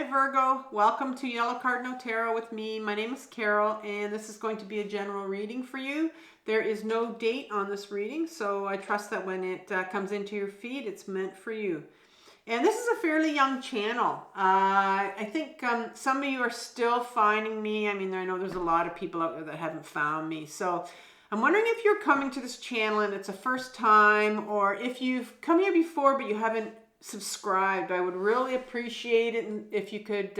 Hi Virgo, welcome to Yellow Cardinal Tarot with me. My name is Carole and this is going to be a general reading for you. There is no date on this reading, so I trust that when it comes into your feed, it's meant for you. And this is a fairly young channel. I think some of you are still finding me. I mean, I know there's a lot of people out there that haven't found me. So I'm wondering if you're coming to this channel and it's a first time, or if you've come here before but you haven't subscribed. I would really appreciate it if you could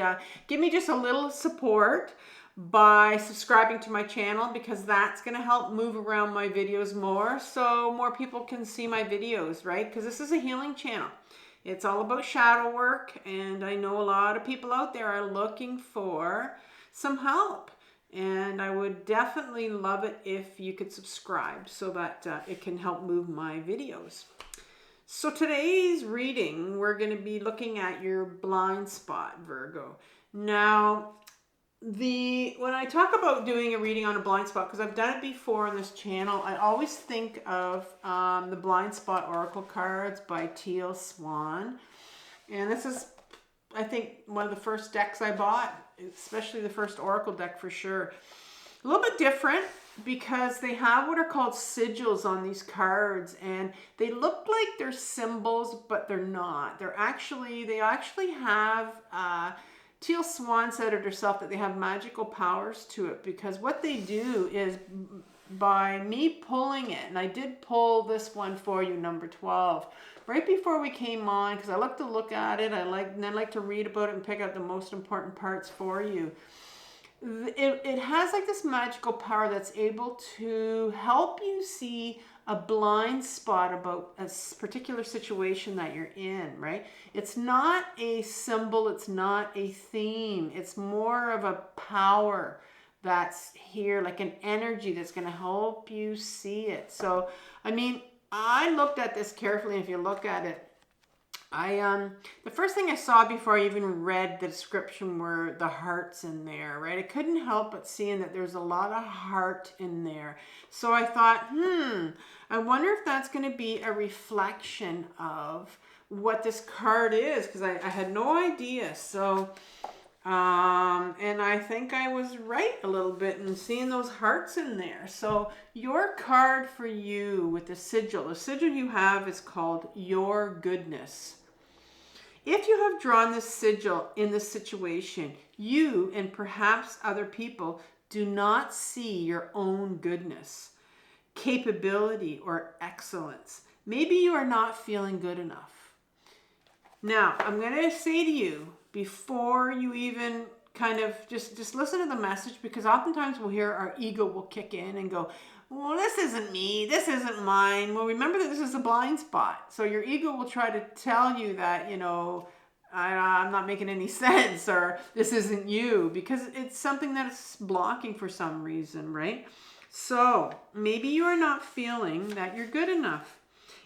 give me just a little support by subscribing to my channel, because that's going to help move around my videos more so more people can see my videos, right? Because this is a healing channel. It's all about shadow work, and I know a lot of people out there are looking for some help, and I would definitely love it if you could subscribe so that it can help move my videos. So today's reading, we're going to be looking at your blind spot, Virgo. Now, when I talk about doing a reading on a blind spot, because I've done it before on this channel, I always think of the Blind Spot Oracle cards by Teal Swan. And this is, I think, one of the first decks I bought, especially the first Oracle deck for sure. A little bit different, because they have what are called sigils on these cards, and they look like they're symbols, but they're not. They actually have, Teal Swan said it herself, that they have magical powers to it, because what they do is, by me pulling it, and I did pull this one for you, number 12, right before we came on, because I like to look at it, I like to read about it and pick out the most important parts for you. It has like this magical power that's able to help you see a blind spot about a particular situation that you're in, right? It's not a symbol, it's not a theme, it's more of a power that's here, like an energy that's going to help you see it. So, I mean, I looked at this carefully, and if you look at it, the first thing I saw before I even read the description were the hearts in there, right? I couldn't help but seeing that there's a lot of heart in there. So I thought, I wonder if that's going to be a reflection of what this card is, because I had no idea. So, and I think I was right a little bit in seeing those hearts in there. So your card for you with the sigil you have is called Your Goodness. If you have drawn this sigil in this situation, you and perhaps other people do not see your own goodness, capability, or excellence. Maybe you are not feeling good enough. Now, I'm going to say to you, before you even kind of just listen to the message, because oftentimes we'll hear our ego will kick in and go, well, this isn't me, this isn't mine. Well, remember that this is a blind spot. So your ego will try to tell you that, you know, I'm not making any sense, or this isn't you, because it's something that's blocking for some reason, right? So maybe you are not feeling that you're good enough.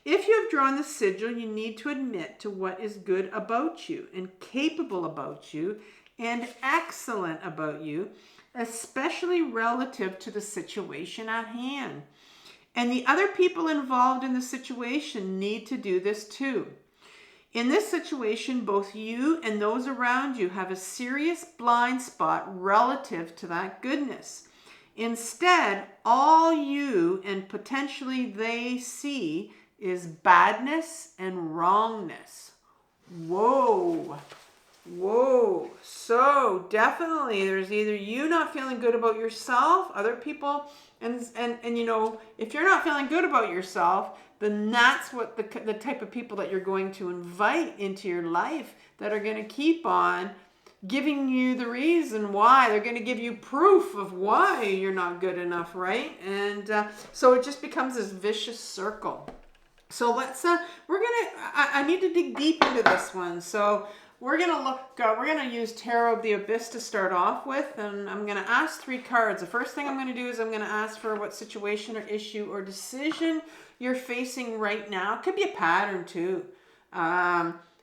If you have drawn the sigil, you need to admit to what is good about you and capable about you and excellent about you, especially relative to the situation at hand. And the other people involved in the situation need to do this too. In this situation, both you and those around you have a serious blind spot relative to that goodness. Instead, all you and potentially they see is badness and wrongness. Whoa. Whoa. So definitely there's either you not feeling good about yourself, other people, and you know, if you're not feeling good about yourself, then that's what the type of people that you're going to invite into your life that are going to keep on giving you the reason why. They're going to give you proof of why you're not good enough, right? And so it just becomes this vicious circle. So let's I need to dig deep into this one. So we're going to use Tarot of the Abyss to start off with, and I'm going to ask 3 cards. The first thing I'm going to do is I'm going to ask for what situation or issue or decision you're facing right now. It could be a pattern too.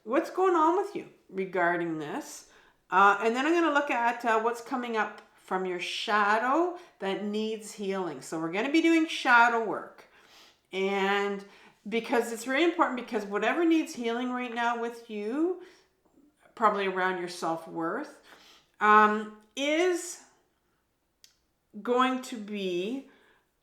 What's going on with you regarding this? And then I'm going to look at what's coming up from your shadow that needs healing. So we're going to be doing shadow work. And because it's very important, because whatever needs healing right now with you, probably around your self-worth, is going to be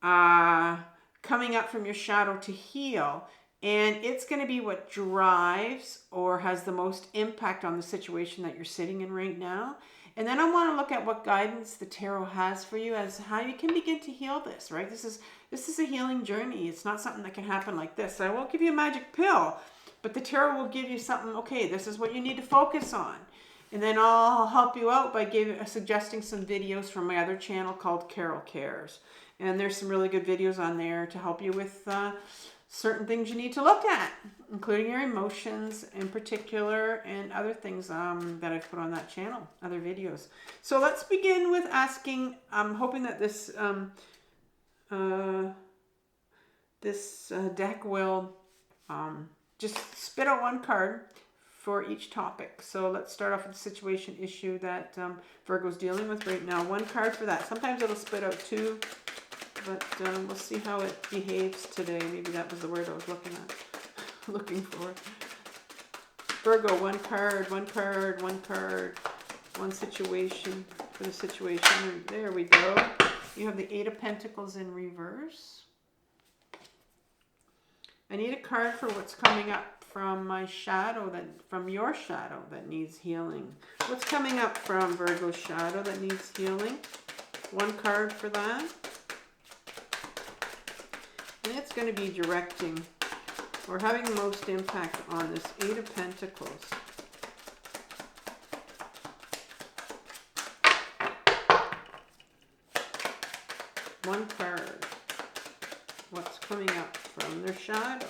coming up from your shadow to heal. And it's going to be what drives or has the most impact on the situation that you're sitting in right now. And then I want to look at what guidance the tarot has for you as how you can begin to heal this, right? This is a healing journey. It's not something that can happen like this. I won't give you a magic pill, but the tarot will give you something, okay, this is what you need to focus on. And then I'll help you out by suggesting some videos from my other channel called Carole Cares. And there's some really good videos on there to help you with certain things you need to look at, including your emotions in particular and other things that I've put on that channel, other videos. So let's begin with asking, I'm hoping that this deck will just spit out one card for each topic. So let's start off with the situation issue that Virgo's dealing with right now. One card for that. Sometimes it'll spit out two, but we'll see how it behaves today. Maybe that was the word I was looking for. Virgo, one card, one card, one card, one situation for the situation. There we go. You have the Eight of Pentacles in reverse. I need a card for what's coming up from my shadow, from your shadow that needs healing. What's coming up from Virgo's shadow that needs healing? One card for that. And it's going to be directing or having the most impact on this Eight of Pentacles. One card. What's coming up from their shadow?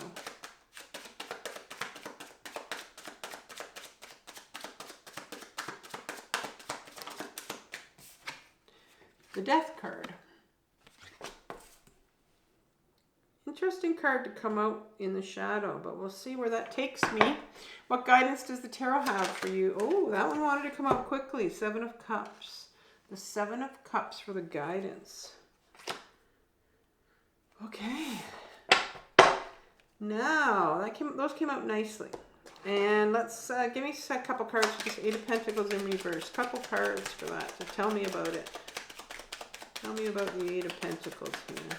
The Death card. Interesting card to come out in the shadow, but we'll see where that takes me. What guidance does the tarot have for you? Oh, that one wanted to come out quickly. Seven of Cups. The Seven of Cups for the guidance. Okay. Now, those came out nicely. And let's give me a couple cards for this Eight of Pentacles in reverse. Couple cards for that. So tell me about it. Tell me about the Eight of Pentacles here.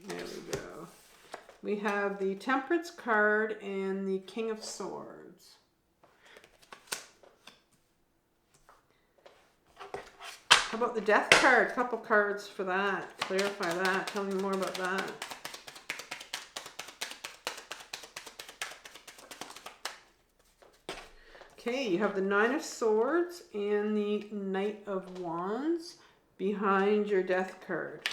There we go. We have the Temperance card and the King of Swords. How about the Death card? Couple cards for that. Clarify that. Tell me more about that. Okay, you have the Nine of Swords and the Knight of Wands behind your Death card.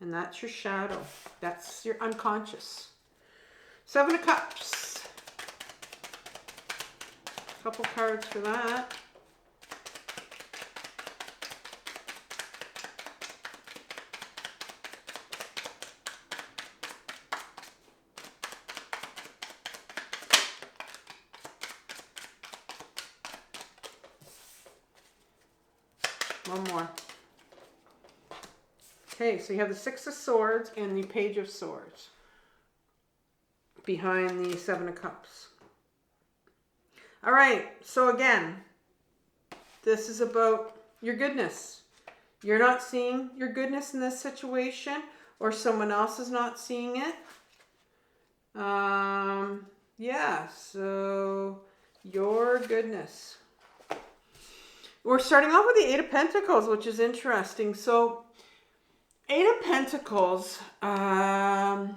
And that's your shadow. That's your unconscious. Seven of Cups. Couple cards for that. One more. Okay, so you have the Six of Swords and the Page of Swords behind the Seven of Cups. All right, so again, this is about your goodness. You're not seeing your goodness in this situation, or someone else is not seeing it. Yeah, so your goodness. We're starting off with the Eight of Pentacles, which is interesting. So, Eight of Pentacles, and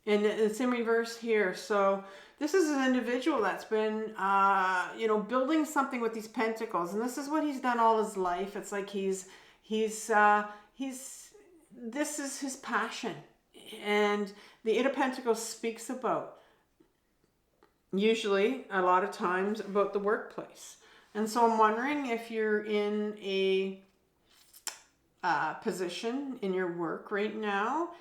it's in reverse here. So, this is an individual that's been, building something with these pentacles, and this is what he's done all his life. It's like this is his passion, and the Eight of Pentacles speaks about, usually, a lot of times, about the workplace. And so I'm wondering if you're in a position in your work right now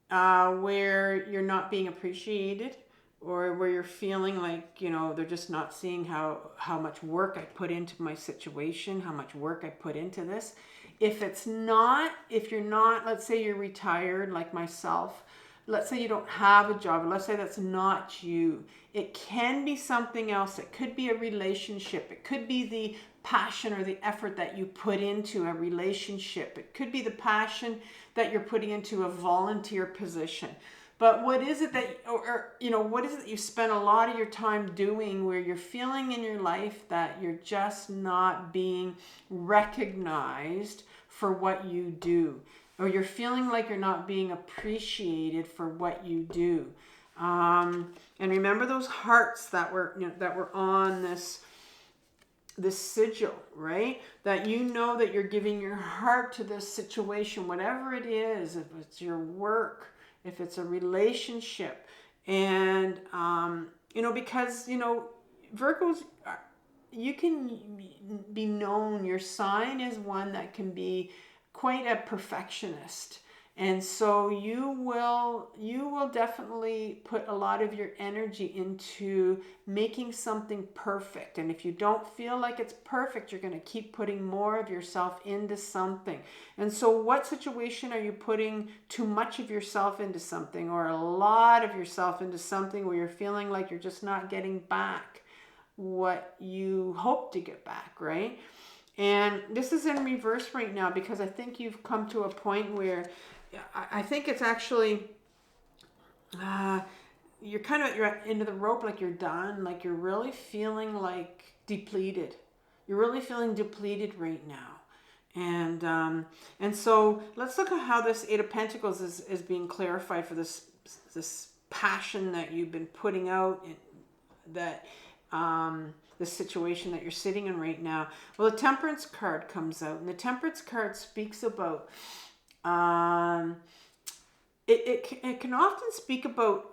where you're not being appreciated, or where you're feeling like, they're just not seeing how much work I put into my situation, how much work I put into this. If it's not, if you're not, let's say you're retired like myself, let's say you don't have a job, let's say that's not you. It can be something else. It could be a relationship. It could be the passion or the effort that you put into a relationship. It could be the passion that you're putting into a volunteer position. But what is it that, or you know, what is it that you spend a lot of your time doing where you're feeling in your life that you're just not being recognized for what you do? Or you're feeling like you're not being appreciated for what you do. And remember those hearts that were, you know, that were on this sigil, right? That you know that you're giving your heart to this situation, whatever it is, if it's your work, if it's a relationship. And, you know, because, you know, Virgos, you can be known, your sign is one that can be quite a perfectionist. And so you will definitely put a lot of your energy into making something perfect. And if you don't feel like it's perfect, you're going to keep putting more of yourself into something. And so what situation are you putting too much of yourself into something, or a lot of yourself into something where you're feeling like you're just not getting back what you hope to get back, right? And this is in reverse right now because I think you've come to a point where I think it's actually, you're kind of, you're into the rope, like you're done, like you're really feeling like depleted. You're really feeling depleted right now. And so let's look at how this Eight of Pentacles is being clarified for this passion that you've been putting out, that the situation that you're sitting in right now. Well, the Temperance card comes out, and the Temperance card speaks about it can often speak about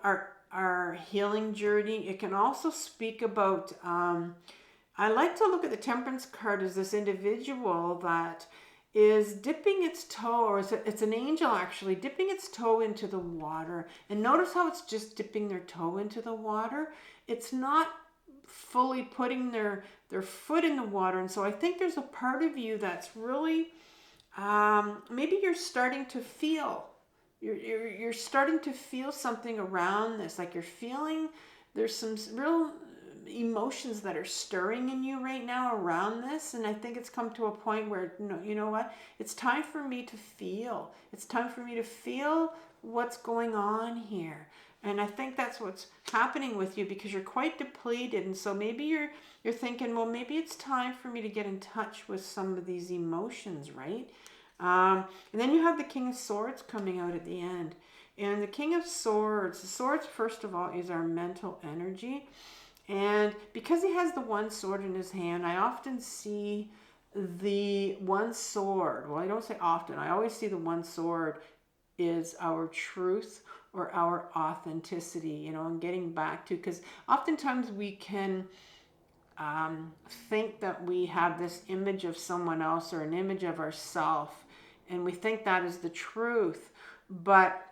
our healing journey. It can also speak about I like to look at the Temperance card as this individual that is dipping its toe, or it's an angel actually, dipping its toe into the water. And notice how it's just dipping their toe into the water. It's not fully putting their foot in the water. And so I think there's a part of you that's really, maybe you're starting to feel, you're starting to feel something around this, like you're feeling there's some real emotions that are stirring in you right now around this. And I think it's come to a point where, you know what, it's time for me to feel. It's time for me to feel what's going on here. And I think that's what's happening with you, because you're quite depleted. And so maybe you're thinking, well, maybe it's time for me to get in touch with some of these emotions, right? And then you have the King of Swords coming out at the end. And the King of Swords, the swords, first of all, is our mental energy. And because he has the one sword in his hand, I often see the one sword. Well, I don't say often. I always see the one sword is our truth or our authenticity, you know, and getting back to, because oftentimes we can think that we have this image of someone else or an image of ourselves, and we think that is the truth. But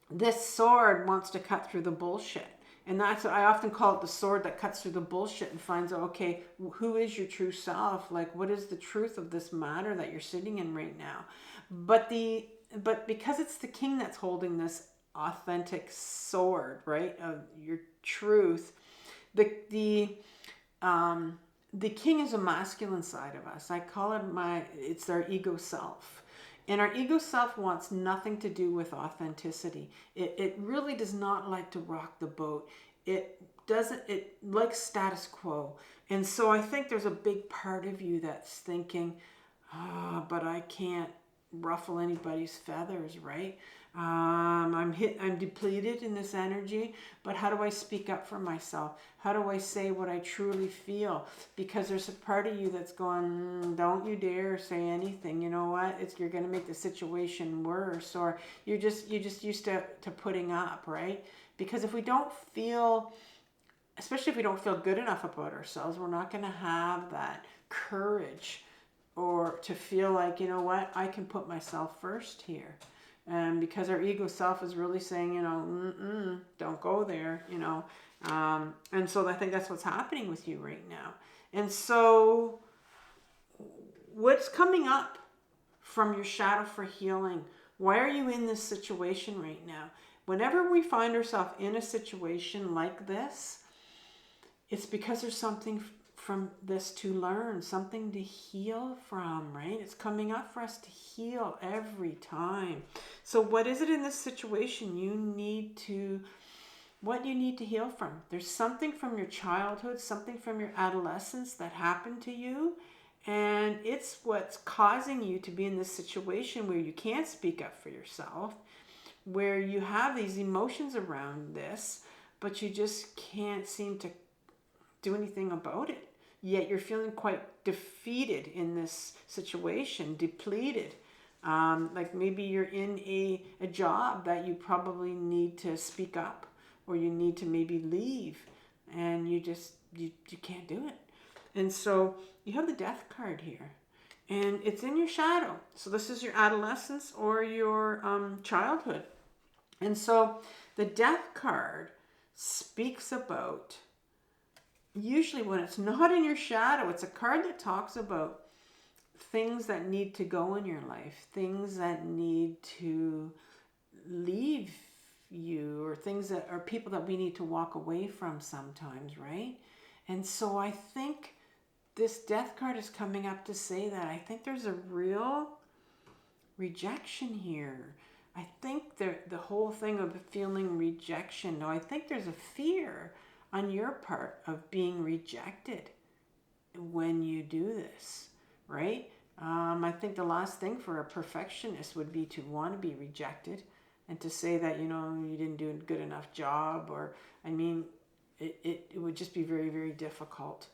this sword wants to cut through the bullshit. And that's what I often call it, the sword that cuts through the bullshit and finds out, okay, who is your true self? Like, what is the truth of this matter that you're sitting in right now? But because it's the king that's holding this authentic sword, right, of your truth, the king is a masculine side of us. I call it it's our ego self. And our ego self wants nothing to do with authenticity. It really does not like to rock the boat. It likes status quo. And so I think there's a big part of you that's thinking, but I can't ruffle anybody's feathers, right? I'm depleted in this energy, but how do I speak up for myself? How do I say what I truly feel? Because there's a part of you that's going, don't you dare say anything. You know what? You're going to make the situation worse, or you're just used to putting up, right? Because if we don't feel, especially if we don't feel good enough about ourselves, we're not going to have that courage or to feel like, you know what, I can put myself first here. And because our ego self is really saying, you know, don't go there, you know. And so I think that's what's happening with you right now. And so what's coming up from your shadow for healing. Why are you in this situation right now? Whenever we find ourselves in a situation like this, it's because there's something from this to learn, something to heal from, right? It's coming up for us to heal every time. So what is it in this situation what you need to heal from? There's something from your childhood, something from your adolescence that happened to you, and it's what's causing you to be in this situation where you can't speak up for yourself, where you have these emotions around this, but you just can't seem to do anything about it. Yet you're feeling quite defeated in this situation, depleted. Like maybe you're in a job that you probably need to speak up, or you need to maybe leave, and you can't do it. And so you have the Death card here, and it's in your shadow. So this is your adolescence or your childhood. And so the Death card speaks about, usually when it's not in your shadow, it's a card that talks about things that need to go in your life, things that need to leave you, or things that are people that we need to walk away from sometimes, right? And so I think this Death card is coming up to say that I think there's a real rejection here. I think the whole thing of feeling rejection, no, I think there's a fear on your part of being rejected when you do this, right? I think the last thing for a perfectionist would be to want to be rejected and to say that, you didn't do a good enough job, or, I mean, it would just be very, very difficult.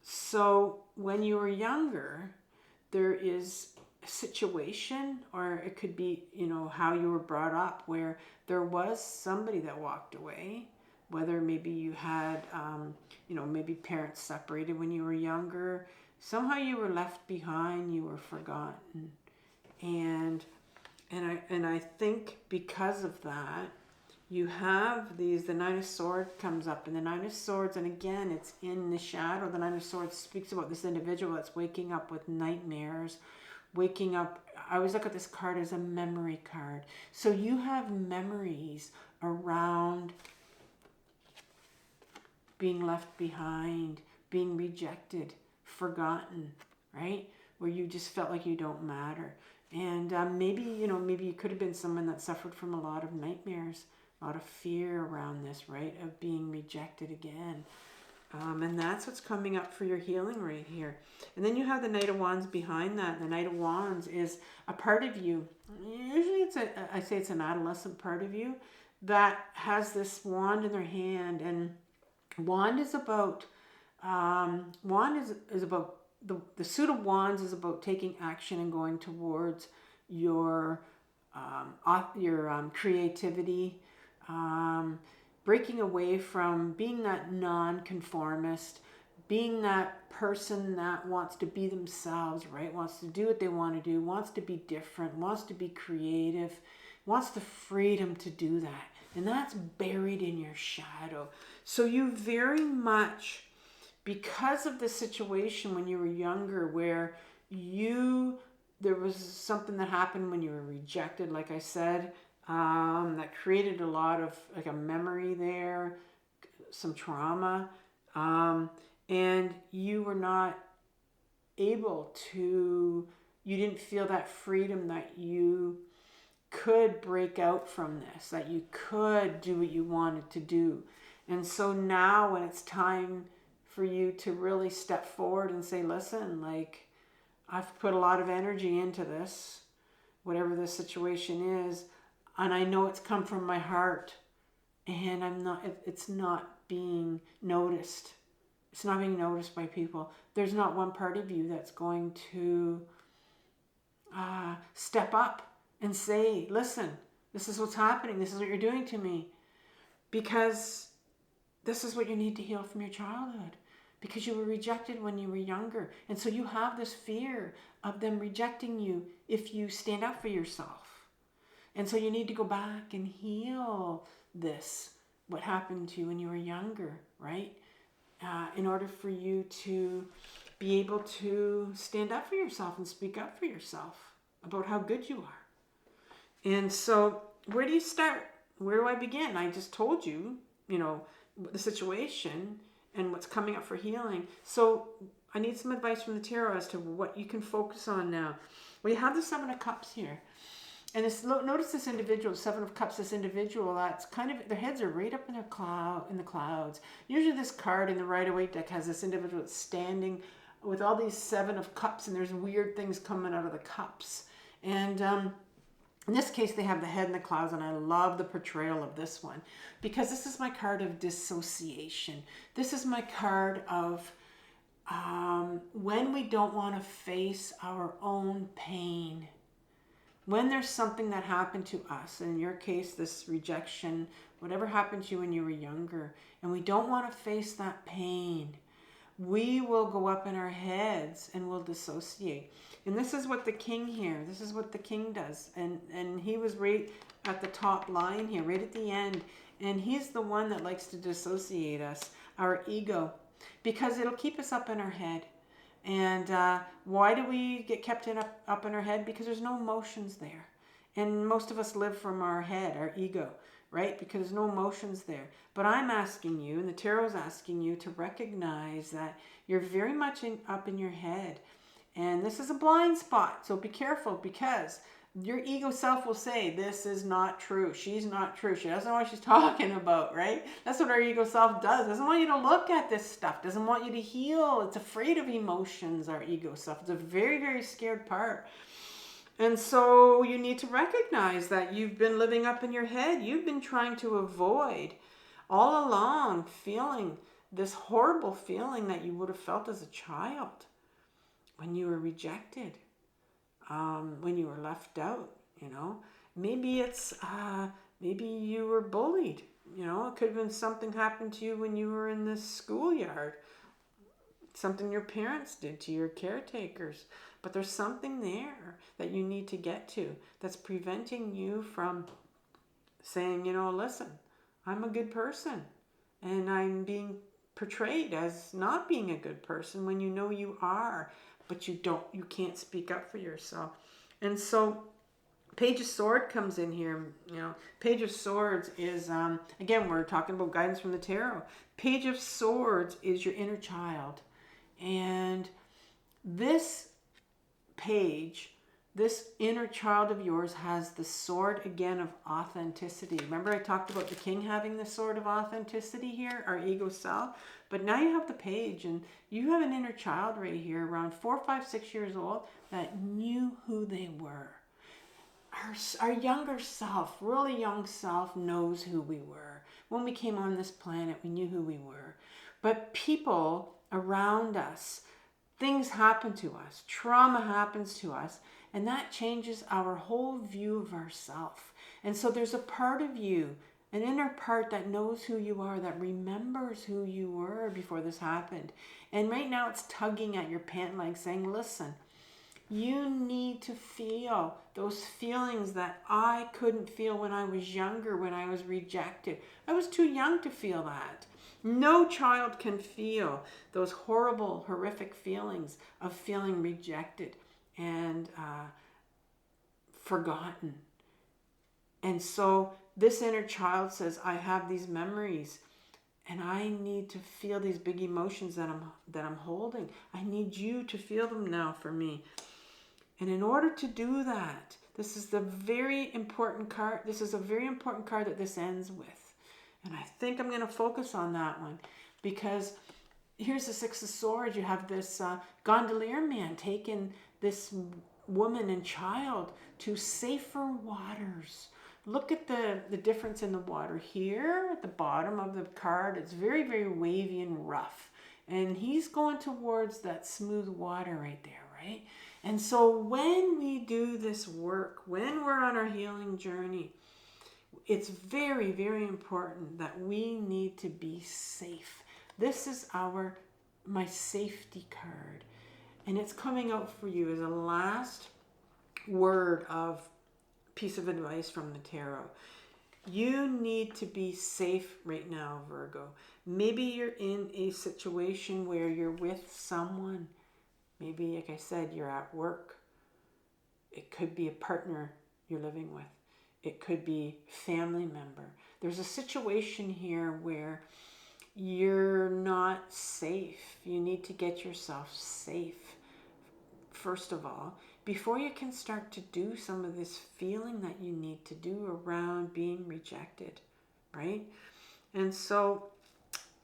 So when you were younger, there is a situation, or it could be, how you were brought up, where there was somebody that walked away, whether maybe you had, maybe parents separated when you were younger. Somehow you were left behind, you were forgotten. And I think because of that, you have the Nine of Swords comes up, and the Nine of Swords, and again, it's in the shadow. The Nine of Swords speaks about this individual that's waking up with nightmares, waking up. I always look at this card as a memory card. So you have memories around being left behind, being rejected, forgotten, right? Where you just felt like you don't matter. And maybe you could have been someone that suffered from a lot of nightmares, a lot of fear around this, right? Of being rejected again. And that's what's coming up for your healing right here. And then you have the Knight of Wands behind that. The Knight of Wands is a part of you. Usually I say it's an adolescent part of you that has this wand in their hand. And wand is about, the suit of wands is about taking action and going towards your creativity, breaking away from being that non-conformist, being that person that wants to be themselves, right? Wants to do what they want to do, wants to be different, wants to be creative, wants the freedom to do that. And that's buried in your shadow. So you very much, because of the situation when you were younger, where there was something that happened when you were rejected, like I said, that created a lot of, like, a memory there, some trauma, and you were not able to, you didn't feel that freedom that you could break out from this, that you could do what you wanted to do. And so now when it's time for you to really step forward and say, listen, like, I've put a lot of energy into this, whatever this situation is, and I know it's come from my heart, and it's not being noticed. It's not being noticed by people. There's not one part of you that's going to step up and say, listen, this is what's happening. This is what you're doing to me. Because this is what you need to heal from your childhood. Because you were rejected when you were younger. And so you have this fear of them rejecting you if you stand up for yourself. And so you need to go back and heal this, what happened to you when you were younger, right? In order for you to be able to stand up for yourself and speak up for yourself about how good you are. And so where do you start? Where do I begin? I just told you, you know, the situation and what's coming up for healing. So I need some advice from the tarot as to what you can focus on now. We have the Seven of Cups here. And this, notice this individual, Seven of Cups, this individual, that's kind of, their heads are right up in the clouds. Usually this card in the Rider-Waite deck has this individual that's standing with all these Seven of Cups, and there's weird things coming out of the cups. And in this case, they have the head in the clouds, and I love the portrayal of this one because this is my card of dissociation. This is my card of when we don't want to face our own pain. When there's something that happened to us, in your case, this rejection, whatever happened to you when you were younger, and we don't want to face that pain, we will go up in our heads and we'll dissociate. And this is what the king here, this is what the king does. And he was right at the top line here, right at the end. And he's the one that likes to dissociate us, our ego, because it'll keep us up in our head. And why do we get kept up in our head? Because there's no emotions there. And most of us live from our head, our ego, right? Because there's no emotions there. But I'm asking you, and the tarot's asking you, to recognize that you're very much up in your head. And this is a blind spot. So be careful, because your ego self will say, this is not true. She's not true. She doesn't know what she's talking about, right? That's what our ego self does. Doesn't want you to look at this stuff. Doesn't want you to heal. It's afraid of emotions, our ego self. It's a very, very scared part. And so you need to recognize that you've been living up in your head. You've been trying to avoid all along feeling this horrible feeling that you would have felt as a child when you were rejected. When you were left out, you know, maybe it's, maybe you were bullied, you know, it could have been something happened to you when you were in the schoolyard, something your parents did to your caretakers, but there's something there that you need to get to that's preventing you from saying, you know, listen, I'm a good person and I'm being portrayed as not being a good person when you know you are. But you can't speak up for yourself. And so Page of Swords comes in here. You know, Page of Swords is, again, we're talking about guidance from the tarot. Page of Swords is your inner child. And this page, this inner child of yours has the sword again of authenticity. Remember I talked about the king having the sword of authenticity here, our ego self? But now you have the page, and you have an inner child right here, around 4, 5, 6 years old, that knew who they were. Our younger self, really young self, knows who we were. When we came on this planet, we knew who we were. But people around us, things happen to us, trauma happens to us, and that changes our whole view of ourselves. And so there's a part of you, an inner part that knows who you are, that remembers who you were before this happened. And right now it's tugging at your pant leg saying, listen, you need to feel those feelings that I couldn't feel when I was younger, when I was rejected. I was too young to feel that. No child can feel those horrible, horrific feelings of feeling rejected and forgotten. And so this inner child says, I have these memories and I need to feel these big emotions that I'm holding. I need you to feel them now for me. And in order to do that, this is the very important card. This is a very important card that this ends with. And I think I'm going to focus on that one because here's the Six of Swords. You have this gondolier man taking this woman and child to safer waters. Look at the difference in the water here at the bottom of the card. It's very, very wavy and rough. And he's going towards that smooth water right there, right? And so when we do this work, when we're on our healing journey, it's very, very important that we need to be safe. This is my safety card. And it's coming out for you as a last word of piece of advice from the tarot. You need to be safe right now, Virgo. Maybe you're in a situation where you're with someone Maybe, like I said, you're at work. It could be a partner you're living with. It could be family member. There's a situation here where you're not safe. You need to get yourself safe, first of all, before you can start to do some of this feeling that you need to do around being rejected, right? And so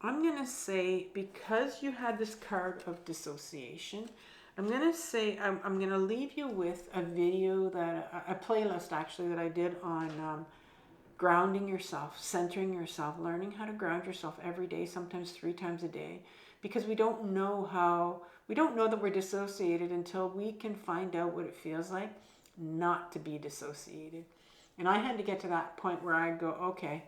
I'm going to say, because you had this card of dissociation, I'm going to say, I'm going to leave you with a video, a playlist actually, that I did on grounding yourself, centering yourself, learning how to ground yourself every day, sometimes 3 times a day, because we don't know that we're dissociated until we can find out what it feels like not to be dissociated. And I had to get to that point where I go, okay,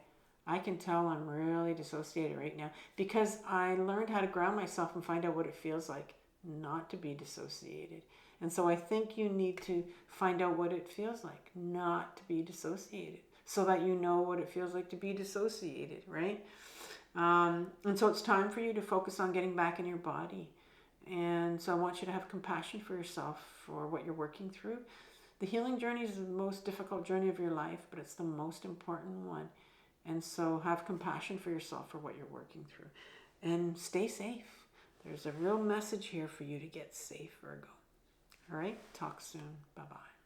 I can tell I'm really dissociated right now, because I learned how to ground myself and find out what it feels like not to be dissociated. And so I think you need to find out what it feels like not to be dissociated, so that you know what it feels like to be dissociated, right? And so it's time for you to focus on getting back in your body. And so I want you to have compassion for yourself for what you're working through. The healing journey is the most difficult journey of your life, but it's the most important one. And so have compassion for yourself for what you're working through. And stay safe. There's a real message here for you to get safe, Virgo. All right? Talk soon. Bye-bye.